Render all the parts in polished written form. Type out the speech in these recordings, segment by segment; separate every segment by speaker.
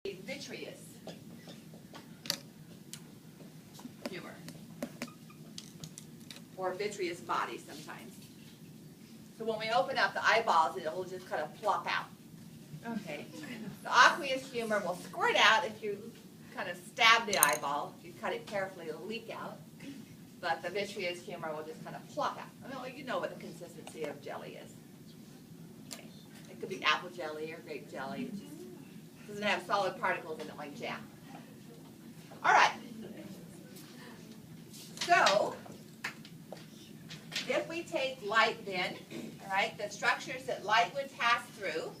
Speaker 1: vitreous humor, or vitreous body sometimes. So when we open up the eyeballs, it will just kind of plop out. Okay. The aqueous humor will squirt out if you kind of stab the eyeball. If you cut it carefully, it'll leak out. But the vitreous humor will just kind of plop out. I mean, you know what the consistency of jelly is. Okay. It could be apple jelly or grape jelly. It just doesn't have solid particles in it like jam. All right. So, if we take light then, all right, the structures that light would pass through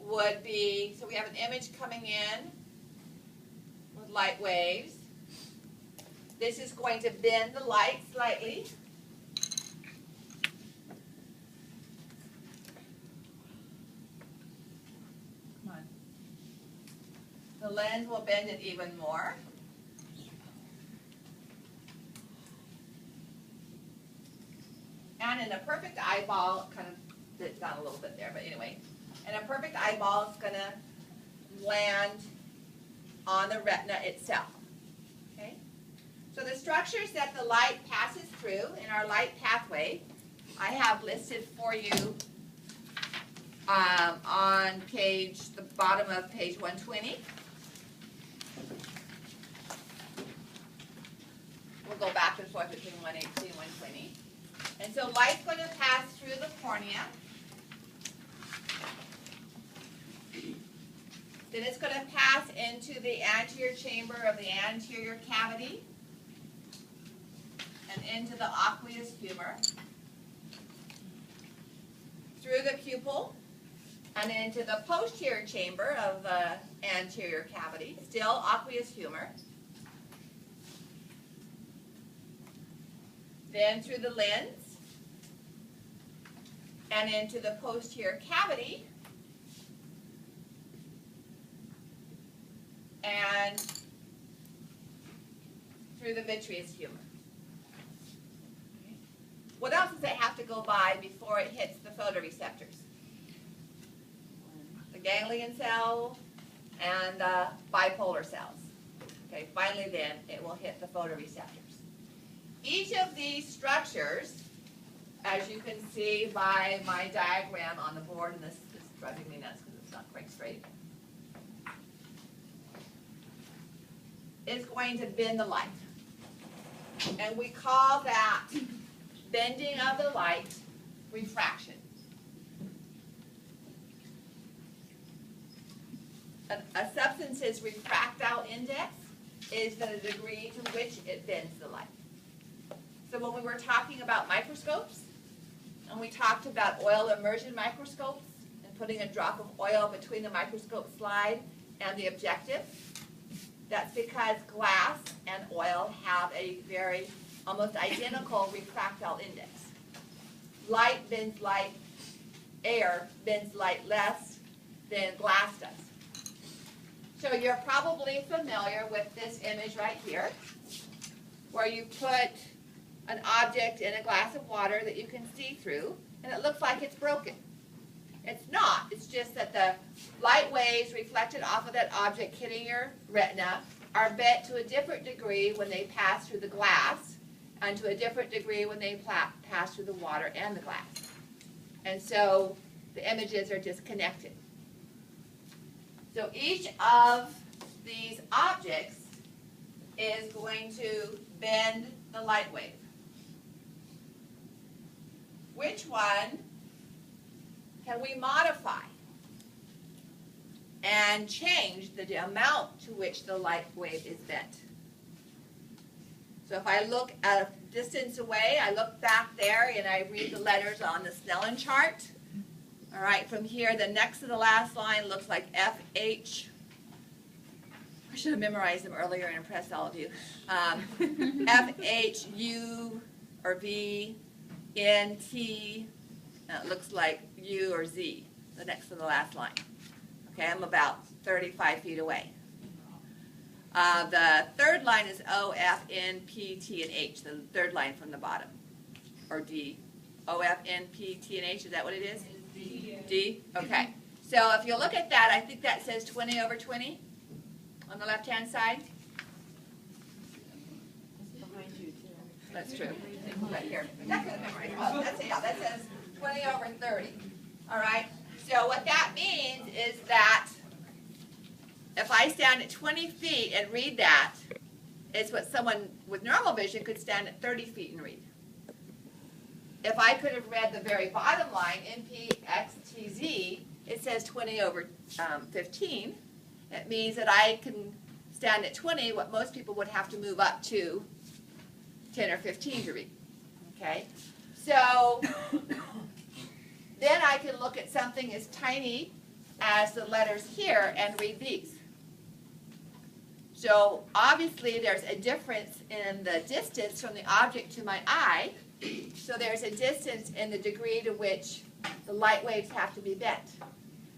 Speaker 1: would be, so we have an image coming in with light waves. This is going to bend the light slightly. Come on. The lens will bend it even more. And in a perfect eyeball, kind of bit down a little bit there, but anyway, in a perfect eyeball, it's going to land on the retina itself. Okay? So the structures that the light passes through in our light pathway, I have listed for you on the bottom of page 120. We'll go back and forth between 118 and 120. And so light's going to pass through the cornea. Then it's going to pass into the anterior chamber of the anterior cavity and into the aqueous humor, through the pupil and into the posterior chamber of the anterior cavity, still aqueous humor. Then through the lens and into the posterior cavity and through the vitreous humor. What else does it have to go by before it hits the photoreceptors? The ganglion cell and the bipolar cells. Okay, finally then it will hit the photoreceptors. Each of these structures, as you can see by my diagram on the board, and this is driving me nuts because it's not quite straight, is going to bend the light. And we call that bending of the light refraction. A substance's refractile index is the degree to which it bends the light. So when we were talking about microscopes, and we talked about oil immersion microscopes, and putting a drop of oil between the microscope slide and the objective, that's because glass and oil have a very almost identical refractile index. Light bends light, air bends light less than glass does. So you're probably familiar with this image right here, where you put an object in a glass of water that you can see through, and it looks like it's broken. It's not. It's just that the light waves reflected off of that object hitting your retina are bent to a different degree when they pass through the glass, and to a different degree when they pass through the water and the glass. And so the images are disconnected. So each of these objects is going to bend the light wave. Which one can we modify and change the amount to which the light wave is bent? So if I look at a distance away, I look back there and I read the letters on the Snellen chart. All right, from here, the next to the last line looks like FH. I should have memorized them earlier and impressed all of you. FHU or V, N, T, it looks like U or Z, the next to the last line. Okay, I'm about 35 feet away. The third line is O, F, N, P, T, and H, the third line from the bottom, or D. O, F, N, P, T, and H, is that what it is? D. D? Okay. So So if you look at that, I think that says 20 over 20 on the left-hand side.
Speaker 2: Behind you too.
Speaker 1: That's true. Right here. That says 20 over 30. All right. So what that means is that if I stand at 20 feet and read that, it's what someone with normal vision could stand at 30 feet and read. If I could have read the very bottom line, NPXTZ, it says 20 over 15. It means that I can stand at 20, what most people would have to move up to 10 or 15 to read. Okay? So then I can look at something as tiny as the letters here and read these. So obviously there's a difference in the distance from the object to my eye. So there's a distance in the degree to which the light waves have to be bent.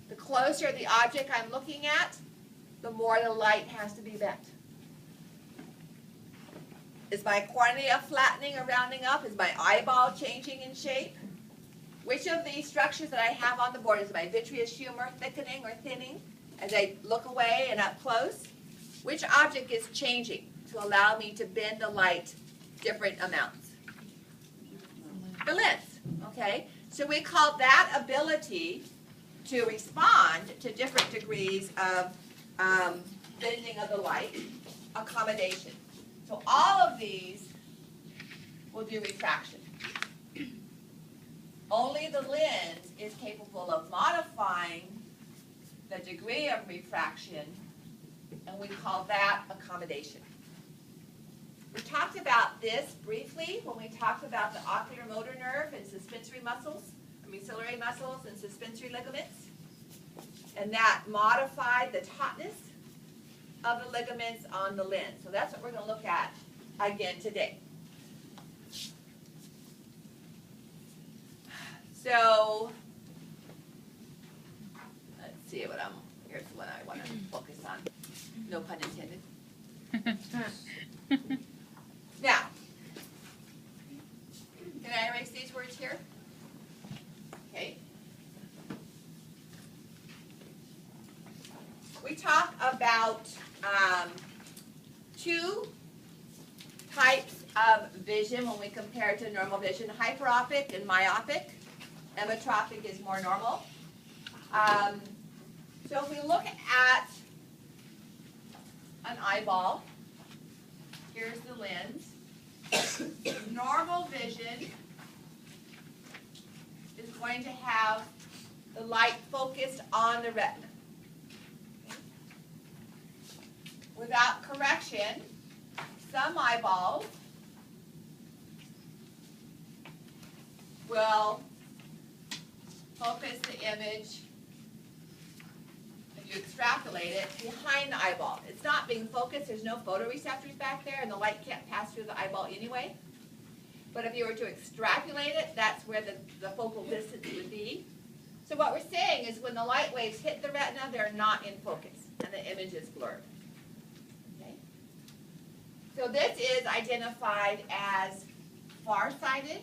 Speaker 1: The closer the object I'm looking at, the more the light has to be bent. Is my cornea flattening or rounding up? Is my eyeball changing in shape? Which of these structures that I have on the board, is my vitreous humor thickening or thinning as I look away and up close? Which object is changing to allow me to bend the light different amounts? The lens, okay? So we call that ability to respond to different degrees of bending of the light accommodation. So all of these will do refraction. Only the lens is capable of modifying the degree of refraction, and we call that accommodation. We talked about this briefly when we talked about the ocular motor nerve and suspensory muscles, ciliary muscles and suspensory ligaments, and that modified the tautness of the ligaments on the lens. So that's what we're going to look at again today. So let's see what here's what I want to focus on. No pun intended. Now, can I erase these words here? Okay. We talk about two types of vision when we compare it to normal vision, hyperopic and myopic. Emmetropic is more normal. So if we look at an eyeball, here's the lens. Normal vision is going to have the light focused on the retina. Without correction, some eyeballs will focus the image, if you extrapolate it, behind the eyeball. It's not being focused, there's no photoreceptors back there, and the light can't pass through the eyeball anyway. But if you were to extrapolate it, that's where the focal distance would be. So what we're saying is when the light waves hit the retina, they're not in focus, and the image is blurred. Okay? So this is identified as farsighted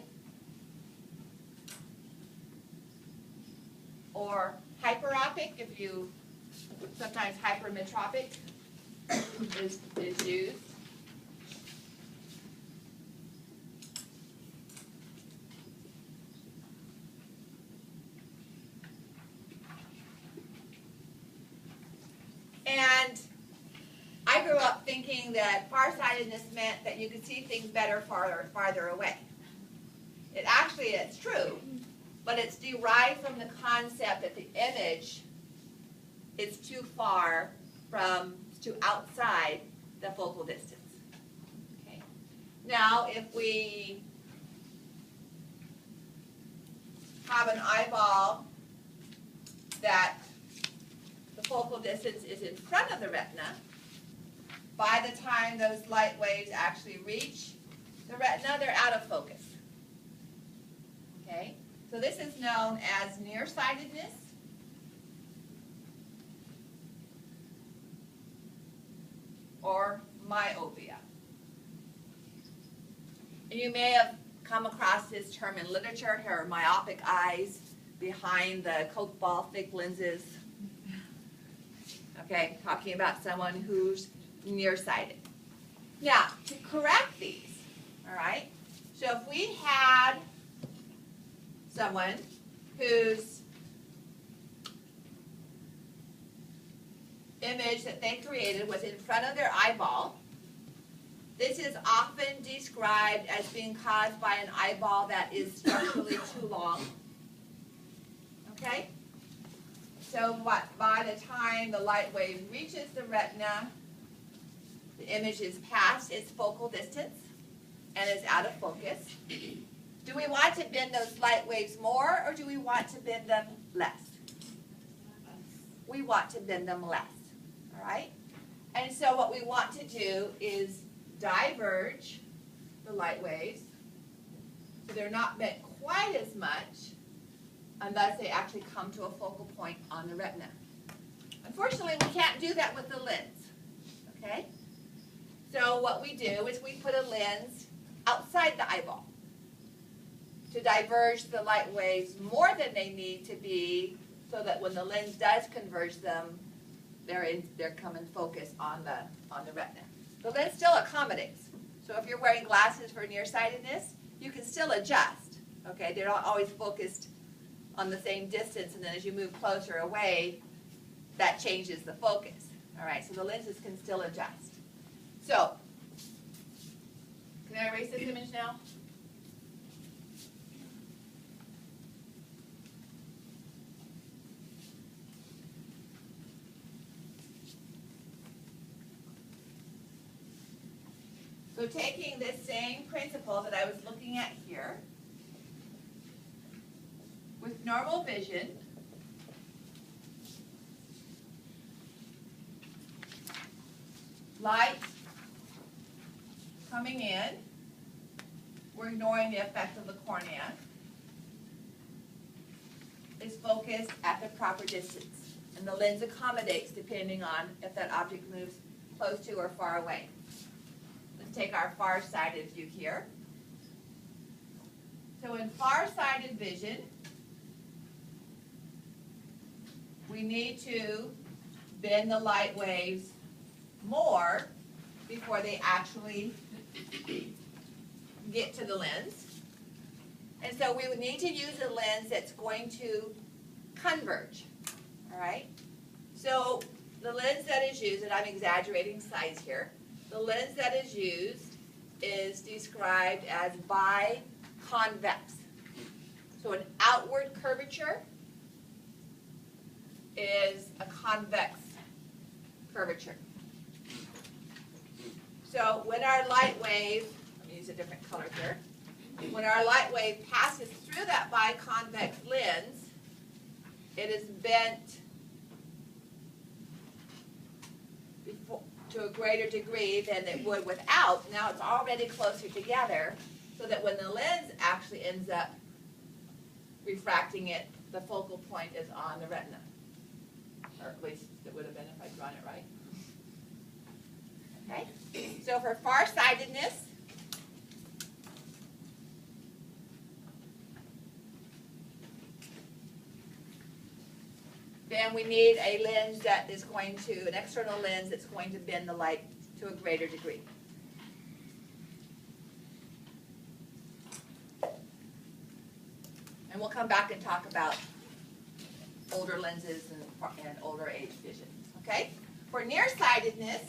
Speaker 1: or hyperopic, if you, sometimes hypermetropic is used. And I grew up thinking that farsightedness meant that you could see things better farther away. It actually is true, but it's derived from the concept that the image is too far to outside the focal distance. Okay. Now, if we have an eyeball that the focal distance is in front of the retina, by the time those light waves actually reach the retina, they're out of focus. Okay? So this is known as nearsightedness. Or myopia. And you may have come across this term in literature, here are myopic eyes behind the Coke ball thick lenses. Okay, talking about someone who's nearsighted. Now, to correct these, all right, so if we had someone whose image that they created was in front of their eyeball, this is often described as being caused by an eyeball that is structurally too long. Okay? So by the time the light wave reaches the retina, the image is past its focal distance and is out of focus. Do we want to bend those light waves more, or do we want to bend them less? We want to bend them less. All right? And so what we want to do is diverge the light waves so they're not bent quite as much unless they actually come to a focal point on the retina. Unfortunately, we can't do that with the lens. Okay? So what we do is we put a lens outside the eyeball to diverge the light waves more than they need to be, so that when the lens does converge them, they're come in focus on the retina. The lens still accommodates. So if you're wearing glasses for nearsightedness, you can still adjust. Okay, they're not always focused on the same distance, and then as you move closer away, that changes the focus. All right, so the lenses can still adjust. So, can I erase this image now? So taking this same principle that I was looking at here, with normal vision, light coming in, we're ignoring the effect of the cornea, is focused at the proper distance. And the lens accommodates depending on if that object moves close to or far away. Let's take our far-sighted view here. So in far-sighted vision, we need to bend the light waves more before they actually get to the lens. And so we would need to use a lens that's going to converge. All right? So the lens that is used, and I'm exaggerating size here, the lens that is used is described as biconvex. So an outward curvature is a convex curvature. So when our light wave, let me use a different color here, when our light wave passes through that biconvex lens, it is bent to a greater degree than it would without. Now it's already closer together, so that when the lens actually ends up refracting it, the focal point is on the retina. Or at least it would have been if I'd drawn it right. Okay? So for farsightedness, then we need a lens that is going to, an external lens that's going to bend the light to a greater degree. And we'll come back and talk about older lenses and older age vision. Okay? For nearsightedness,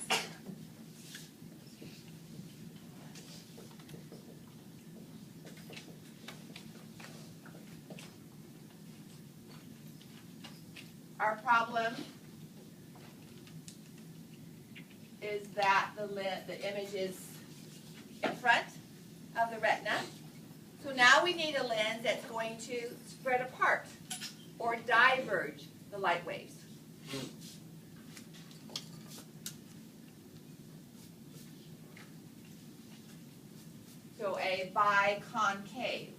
Speaker 1: our problem is that the image is in front of the retina. So now we need a lens that's going to spread apart or diverge the light waves. So a biconcave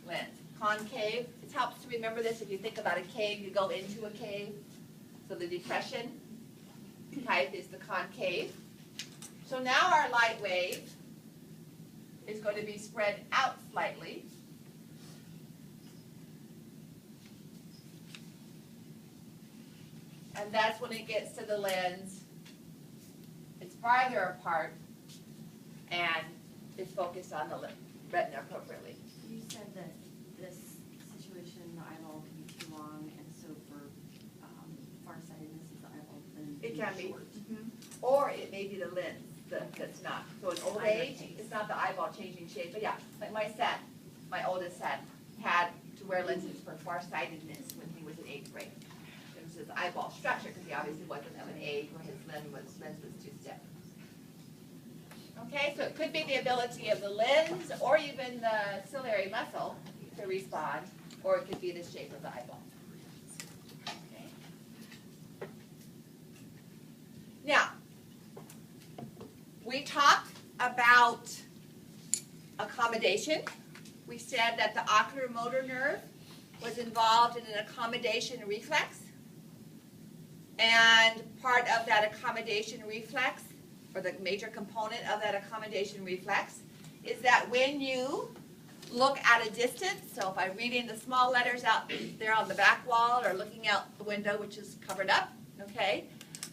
Speaker 1: lens. Concave, it helps to remember this. If you think about a cave, you go into a cave. So the depression type is the concave. So now our light wave is going to be spread out slightly. And that's when it gets to the lens. It's farther apart and is focused on the retina appropriately.
Speaker 2: You said that this situation, the eyeball can be too long, and so for farsightedness, is the eyeball then
Speaker 1: It can be.
Speaker 2: short?
Speaker 1: Or it may be the lens that's not. So in old
Speaker 2: Either
Speaker 1: age,
Speaker 2: case.
Speaker 1: it's not the eyeball changing shape. But yeah, like my oldest son, had to wear lenses for farsightedness when he was in 8th grade. It was his eyeball structure because he obviously wasn't of an age where his lens was too stiff. Okay, so it could be the ability of the lens or even the ciliary muscle to respond, or it could be the shape of the eyeball. Okay. Now, we talked about accommodation. We said that the oculomotor nerve was involved in an accommodation reflex. And part of that accommodation reflex, or the major component of that accommodation reflex, is that when you look at a distance, so if I'm reading the small letters out there on the back wall or looking out the window, which is covered up, okay,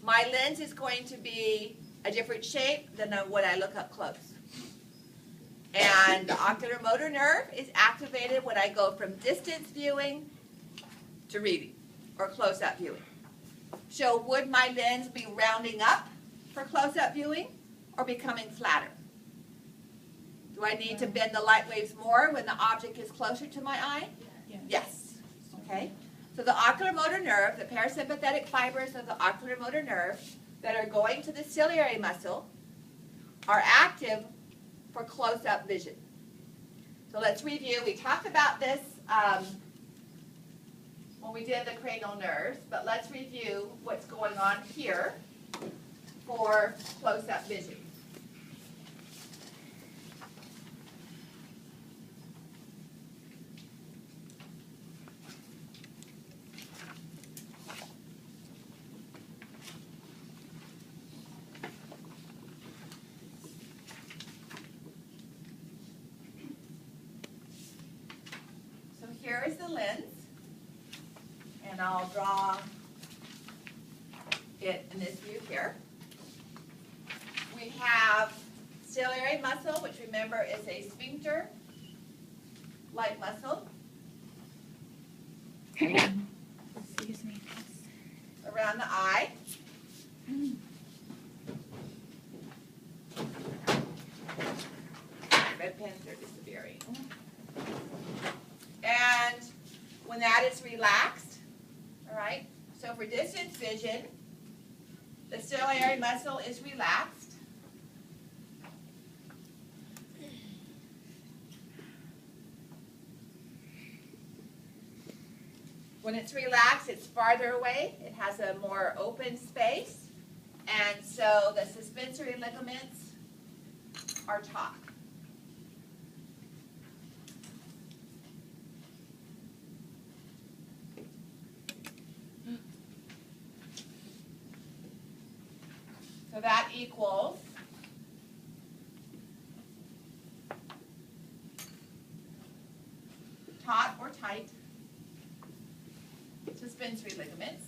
Speaker 1: my lens is going to be a different shape than when I look up close. And the oculomotor nerve is activated when I go from distance viewing to reading, or close-up viewing. So would my lens be rounding up for close-up viewing or becoming flatter? Do I need to bend the light waves more when the object is closer to my eye? Yes. Okay. So the oculomotor nerve, the parasympathetic fibers of the oculomotor nerve that are going to the ciliary muscle are active for close-up vision. So let's review. We talked about this when we did the cranial nerves, but let's review what's going on here for close-up vision. So here is the lens, and I'll draw it in this view here. We have ciliary muscle, which remember is a sphincter-like muscle
Speaker 3: Excuse me.
Speaker 1: around the eye. Red pens are disappearing. And when that is relaxed, all right, so for distance vision, the ciliary muscle is relaxed. When it's relaxed, it's farther away. It has a more open space. And so the suspensory ligaments are taut. So that equals taut or tight suspensory ligaments.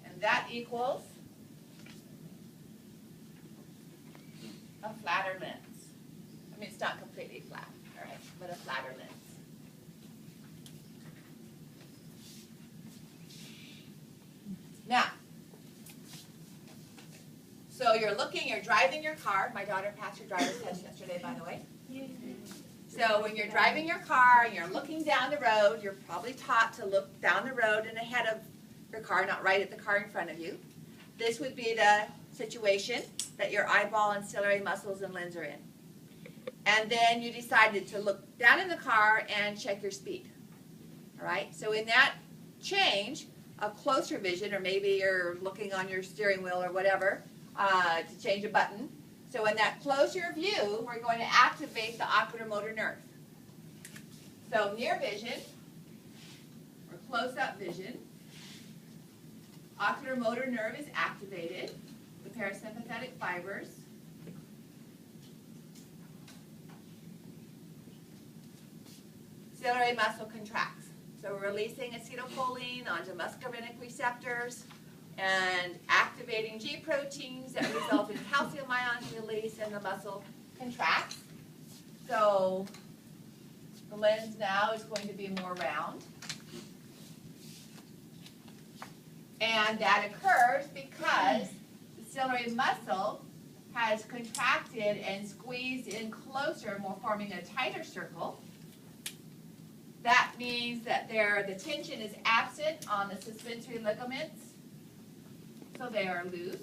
Speaker 1: And that equals a flatter lens. I mean, it's not completely flat, all right, but a flatter lens. Now, so you're driving your car. My daughter passed her driver's test yesterday, by the way. So when you're driving your car and you're looking down the road, you're probably taught to look down the road and ahead of your car, not right at the car in front of you. This would be the situation that your eyeball and ciliary muscles and lens are in. And then you decided to look down in the car and check your speed. All right? So in that change of closer vision, or maybe you're looking on your steering wheel or whatever to change a button. So in that closer view, we're going to activate the oculomotor nerve. So near vision, or close-up vision, oculomotor nerve is activated, the parasympathetic fibers. Ciliary muscle contracts. So we're releasing acetylcholine onto muscarinic receptors and activating G proteins that result in calcium ion release, and the muscle contracts. So the lens now is going to be more round. And that occurs because the ciliary muscle has contracted and squeezed in closer, more forming a tighter circle. That means that the tension is absent on the suspensory ligaments, so they are loose.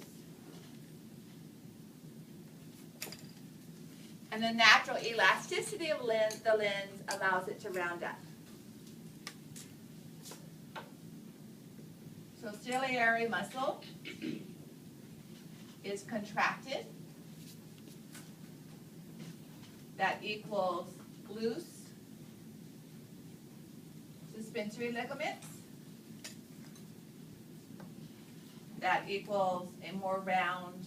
Speaker 1: And the natural elasticity of the lens allows it to round up. So ciliary muscle is contracted. That equals loose suspensory ligaments. That equals a more round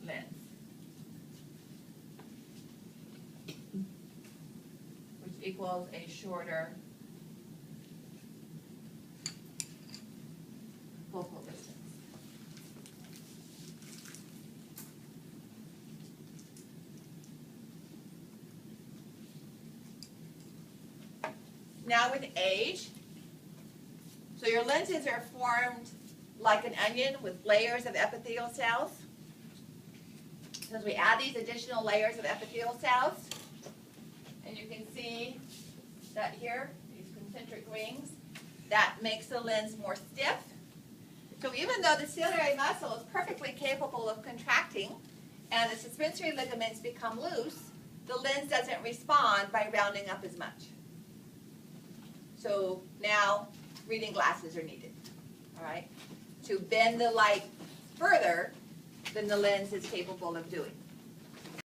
Speaker 1: lens, which equals a shorter focal distance. Now with age, so your lenses are formed like an onion with layers of epithelial cells. So as we add these additional layers of epithelial cells, and you can see that here, these concentric rings, that makes the lens more stiff. So even though the ciliary muscle is perfectly capable of contracting and the suspensory ligaments become loose, the lens doesn't respond by rounding up as much. So now reading glasses are needed, all right, to bend the light further than the lens is capable of doing.